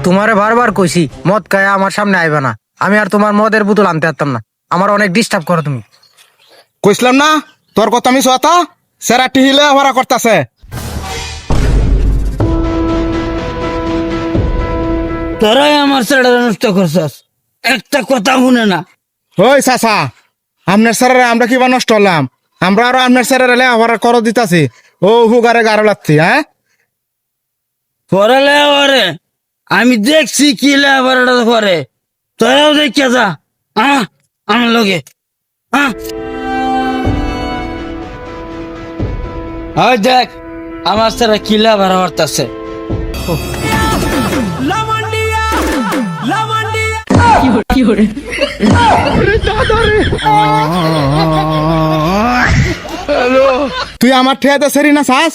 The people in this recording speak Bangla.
তোমারে বারবার কইছি মদ খায় আমার সামনে আইবা না। আমি আর তোমার মদের বোতল আনতে পারতাম না। আমার অনেক ডিস্টার্ব করো তুমি। কইছিলাম না তোর কথা আমি সোয়াতা সেরা টিহিলে ভরা করতেছে। তোরাই আমার ছেলেটা নষ্ট করছস, একটা কথা শুনে না। ওই চাচা, আপনার স্যারের আমরা কিবা নষ্ট হলাম? আমরা আরো আপনার স্যারের ভরা করো দিতাছি। ও হুগারে গারো লাগছি। হ্যাঁ পড়ালে ওরে আমি দেখছি কি লেবারটা করে, তোরাও দেখে যা আমার লগে। ওই দেখ আমার ছেলে কি লেবার হরতাছে। তুই আমার ঠেয়াতে সেরি না চাস?